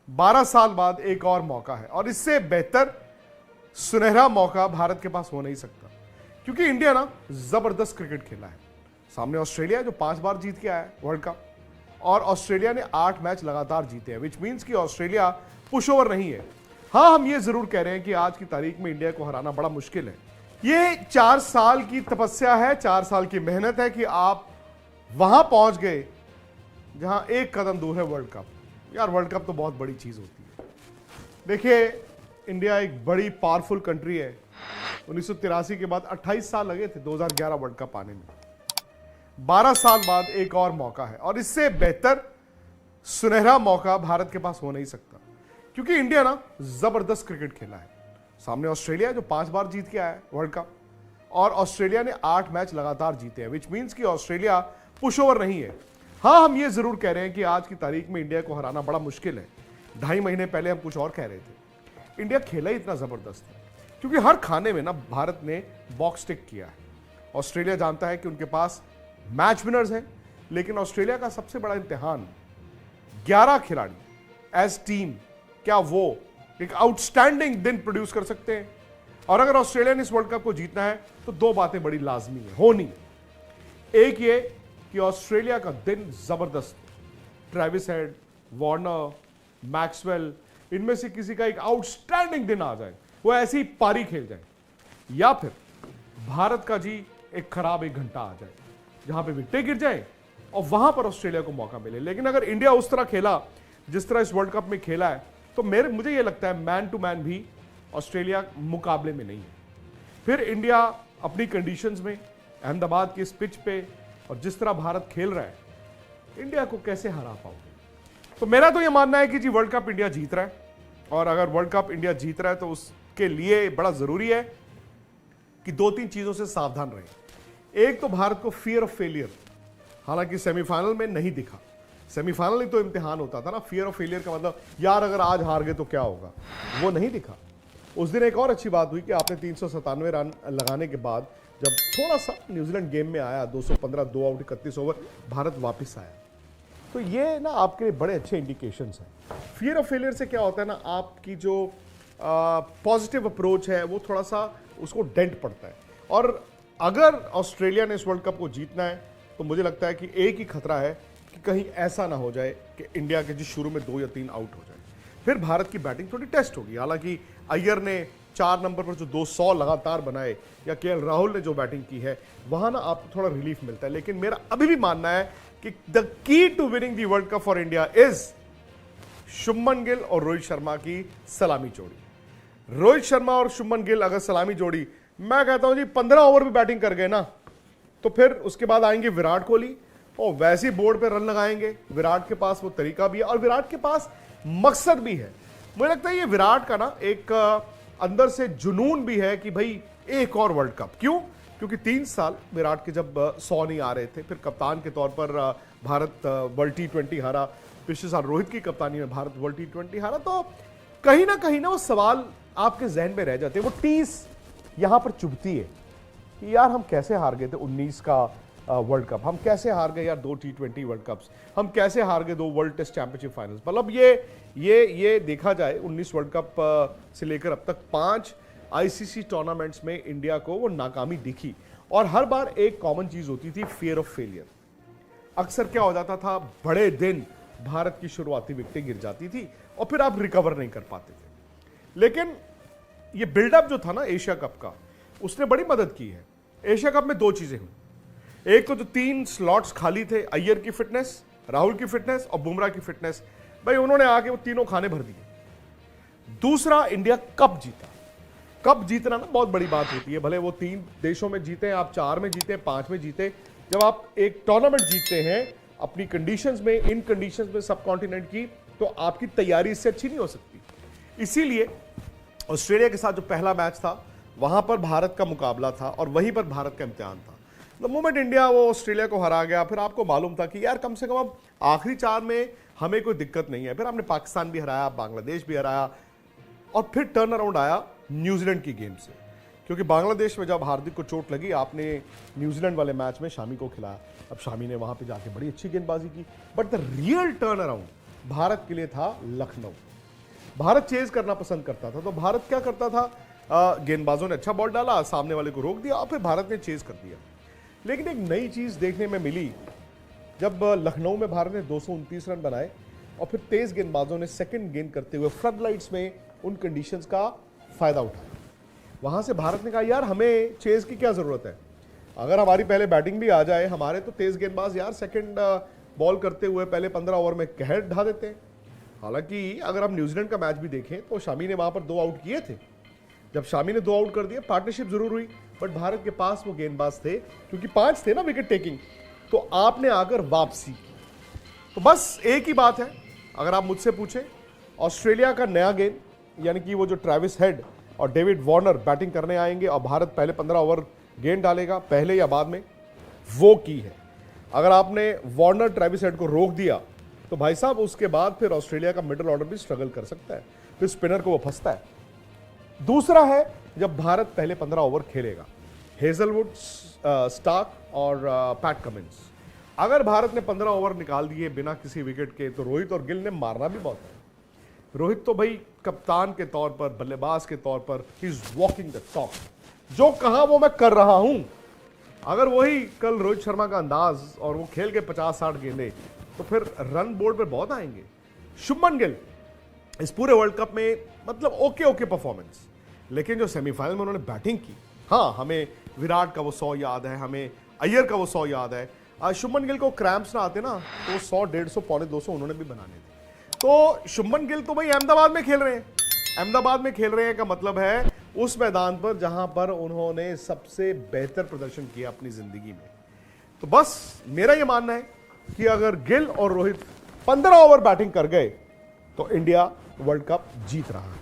12 साल बाद एक और मौका है और इससे बेहतर सुनहरा मौका भारत के पास हो नहीं सकता, क्योंकि इंडिया ना जबरदस्त क्रिकेट खेला है। सामने ऑस्ट्रेलिया जो 5 बार जीत के आया है वर्ल्ड कप, और ऑस्ट्रेलिया ने 8 मैच लगातार जीते हैं, विच मीन्स कि ऑस्ट्रेलिया पुश ओवर नहीं है। हाँ, हम ये जरूर कह रहे हैं कि आज की तारीख में इंडिया को हराना बड़ा मुश्किल है। ये 4 साल की तपस्या है, 4 साल की मेहनत है कि आप वहां पहुंच गए जहां एक कदम दूर है वर्ल्ड कप। यार, वर्ल्ड कप तो बहुत बड़ी चीज होती है। देखिए, इंडिया एक बड़ी पावरफुल कंट्री है। 1983 के बाद 28 साल लगे थे 2011 वर्ल्ड कप आने में। 12 साल बाद एक और मौका है और इससे बेहतर सुनहरा मौका भारत के पास हो नहीं सकता, क्योंकि इंडिया ना जबरदस्त क्रिकेट खेला है। सामने ऑस्ट्रेलिया जो 5 बार जीत के आया है वर्ल्ड कप, और ऑस्ट्रेलिया ने 8 मैच लगातार जीते हैं, विच मीन्स कि ऑस्ट्रेलिया पुश ओवर नहीं है। हाँ, हम ये जरूर कह रहे हैं कि आज की तारीख में इंडिया को हराना बड़ा मुश्किल है। 2.5 महीने पहले हम कुछ और कह रहे थे। इंडिया खेला ही इतना जबरदस्त है क्योंकि हर खाने में ना भारत ने बॉक्स टिक किया है। ऑस्ट्रेलिया जानता है कि उनके पास मैच विनर्स हैं, लेकिन ऑस्ट्रेलिया का सबसे बड़ा इम्तिहान 11 खिलाड़ी एज टीम, क्या वो एक आउटस्टैंडिंग दिन प्रोड्यूस कर सकते हैं? और अगर ऑस्ट्रेलिया ने इस वर्ल्ड कप को जीतना है तो 2 बातें बड़ी लाजमी है होनी। एक ये कि ऑस्ट्रेलिया का दिन जबरदस्त, ट्रेविस हेड, वार्नर, मैक्सवेल, इनमें से किसी का एक आउटस्टैंडिंग दिन आ जाए, वो ऐसी पारी खेल जाए, या फिर भारत का जी एक खराब 1 घंटा आ जाए जहां पे विकेटें गिर जाए और वहां पर ऑस्ट्रेलिया को मौका मिले। लेकिन अगर इंडिया उस तरह खेला जिस तरह इस वर्ल्ड कप में खेला है, तो मुझे यह लगता है मैन टू मैन भी ऑस्ट्रेलिया मुकाबले में नहीं है। फिर इंडिया अपनी कंडीशंस में, अहमदाबाद की इस पिच पे और जिस तरह भारत खेल रहा है, इंडिया को कैसे हरा पाओगे? तो मेरा तो यह मानना है कि जी वर्ल्ड कप इंडिया जीत रहा है, और अगर वर्ल्ड कप इंडिया जीत रहा है तो उसके लिए बड़ा जरूरी है कि 2-3 चीजों से सावधान रहे। एक तो भारत को फियर ऑफ फेलियर, हालांकि सेमीफाइनल में नहीं दिखा। सेमीफाइनल ही तो इम्तिहान होता था ना। फियर ऑफ फेलियर का मतलब यार अगर आज हार गए तो क्या होगा, वो नहीं दिखा। उस दिन एक और अच्छी बात हुई कि आपने 397 रन लगाने के बाद जब थोड़ा सा न्यूजीलैंड गेम में आया, 215, 2 आउट 31 ओवर, भारत वापस आया। तो ये ना आपके लिए बड़े अच्छे इंडिकेशंस हैं। फियर ऑफ फेलियर से क्या होता है ना, आपकी जो पॉजिटिव अप्रोच है वो थोड़ा सा उसको डेंट पड़ता है। और अगर ऑस्ट्रेलिया ने इस वर्ल्ड कप को जीतना है तो मुझे लगता है कि एक ही खतरा है कि कहीं ऐसा ना हो जाए कि इंडिया के जी शुरू में 2 या 3 आउट हो जाए। फिर भारत की बैटिंग थोड़ी टेस्ट होगी। हालांकि अय्यर ने 4 नंबर पर जो 200 लगातार बनाए, या केएल राहुल ने जो बैटिंग की है, वहां ना आपको थोड़ा रिलीफ मिलता है। लेकिन मेरा अभी भी मानना है कि the key to winning the world cup for India is Shubman Gill और रोहित शर्मा की सलामी जोड़ी। रोहित शर्मा और शुभमन गिल अगर सलामी जोड़ी, मैं कहता हूं जी 15 ओवर भी बैटिंग कर गए ना, तो फिर उसके बाद आएंगे विराट कोहली और वैसे बोर्ड पे रन लगाएंगे। विराट के पास वो तरीका भी है और विराट के पास मकसद भी है। मुझे लगता है ये विराट का ना एक अंदर से जुनून भी है कि भाई एक और वर्ल्ड कप। क्यों? क्योंकि 3 साल विराट के जब 100 नहीं आ रहे थे, फिर कप्तान के तौर पर भारत वर्ल्ड T20 हारा। पिछले साल रोहित की कप्तानी में भारत वर्ल्ड T20 हारा। तो कहीं ना वो सवाल आपके जहन में रह जाते हैं, वो टीस यहां पर चुभती है कि यार हम कैसे हार गए थे 19 का वर्ल्ड कप, हम कैसे हार गए यार 2 T20 वर्ल्ड कप्स, हम कैसे हार गए 2 वर्ल्ड टेस्ट चैंपियनशिप फाइनल्स। मतलब ये देखा जाए 19 वर्ल्ड कप से लेकर अब तक 5 आईसीसी टूर्नामेंट्स में इंडिया को वो नाकामी दिखी, और हर बार एक कॉमन चीज होती थी, फियर ऑफ फेलियर। अक्सर क्या हो जाता था, बड़े दिन भारत की शुरुआती विकेटें गिर जाती थी और फिर आप रिकवर नहीं कर पाते थे। लेकिन ये बिल्डअप जो था ना एशिया कप का, उसने बड़ी मदद की है। एशिया कप में 2 चीजें हुई। एक तो जो 3 स्लॉट्स खाली थे, अय्यर की फिटनेस, राहुल की फिटनेस और बुमराह की फिटनेस, भाई उन्होंने आके वो तीनों खाने भर दिए। दूसरा, इंडिया कप जीता। कप जीतना ना बहुत बड़ी बात होती है, भले वो 3 देशों में जीते, आप 4 में जीते, 5 में जीते। जब आप एक टूर्नामेंट जीतते हैं अपनी कंडीशंस में, इन कंडीशंस में सब कॉन्टिनेंट की, तो आपकी तैयारी इससे अच्छी नहीं हो सकती। इसीलिए ऑस्ट्रेलिया के साथ जो पहला मैच था वहां पर भारत का मुकाबला था और वहीं पर भारत का इम्तिहान था। द मोमेंट इंडिया वो ऑस्ट्रेलिया को हरा गया, फिर आपको मालूम था कि यार कम से कम अब आखिरी 4 में हमें कोई दिक्कत नहीं है। फिर आपने पाकिस्तान भी हराया, बांग्लादेश भी हराया, और फिर टर्न अराउंड आया न्यूजीलैंड की गेम से, क्योंकि बांग्लादेश में जब हार्दिक को चोट लगी, आपने न्यूजीलैंड वाले मैच में शामी को खिलाया। अब शामी ने वहां पे जाके बड़ी अच्छी गेंदबाजी की, but the real turn around Bharat के लिए था लखनऊ। भारत चेज करना पसंद करता था, तो भारत क्या करता था, गेंदबाजों ने अच्छा बॉल डाला, सामने वाले को रोक दिया और फिर भारत ने चेज कर दिया। लेकिन एक नई चीज देखने में मिली जब लखनऊ में भारत ने 229 रन बनाए और फिर तेज गेंदबाजों ने सेकंड गेंद करते हुए फ्लड लाइट्स में उन कंडीशंस का फायदा उठाया। वहां से भारत ने कहा यार हमें चेज की क्या जरूरत है, अगर हमारी पहले बैटिंग भी आ जाए, हमारे तो तेज गेंदबाज यार सेकंड बॉल करते हुए पहले 15 ओवर में कहर ढा देते हैं। हालांकि अगर हम न्यूजीलैंड का मैच भी देखें तो शामी ने वहां पर 2 आउट किए थे। जब शामी ने 2 आउट कर दिए, पार्टनरशिप जरूर हुई, बट भारत के पास वो गेंदबाज थे, क्योंकि 5 थे ना विकेट टेकिंग, तो आपने आकर वापसी की। तो बस एक ही बात है, अगर आप मुझसे पूछें, ऑस्ट्रेलिया का नया गेंद, यानी कि वो जो ट्रेविस हेड और डेविड वार्नर बैटिंग करने आएंगे और भारत पहले 15 ओवर गेंद डालेगा, पहले या बाद में, वो की है। अगर आपने वार्नर ट्रेविस हेड को रोक दिया तो भाई साहब उसके बाद फिर ऑस्ट्रेलिया का मिडिल ऑर्डर भी स्ट्रगल कर सकता है, फिर स्पिनर को वो फंसता है। दूसरा है जब भारत पहले 15 ओवर खेलेगा, हेजलवुड, स्टार्क और पैट कमिंस, अगर भारत ने 15 ओवर निकाल दिए बिना किसी विकेट के, तो रोहित और गिल ने मारना भी बहुत है। रोहित तो भाई कप्तान के तौर पर, बल्लेबाज के तौर पर, he is walking the talk, जो कहा वो मैं कर रहा हूं। अगर वही कल रोहित शर्मा का अंदाज और वो खेल के 50-60 गेंदे, तो फिर रन बोर्ड पे बहुत आएंगे। शुभमन गिल इस पूरे वर्ल्ड कप में मतलब ओके परफॉर्मेंस, लेकिन जो सेमीफाइनल में उन्होंने बैटिंग की, हाँ हमें विराट का वो 100 याद है, हमें अय्यर का वो 100 याद है। शुभमन गिल को क्रैम्प्स ना आते ना, तो 100, 150, पौने 200 उन्होंने भी बनाने थे। तो शुभमन गिल तो भाई अहमदाबाद में खेल रहे हैं, अहमदाबाद में खेल रहे हैं का मतलब है उस मैदान पर जहां पर उन्होंने सबसे बेहतर प्रदर्शन किया अपनी जिंदगी में। तो बस मेरा यह मानना है कि अगर गिल और रोहित 15 ओवर बैटिंग कर गए तो इंडिया वर्ल्ड कप जीत रहा है।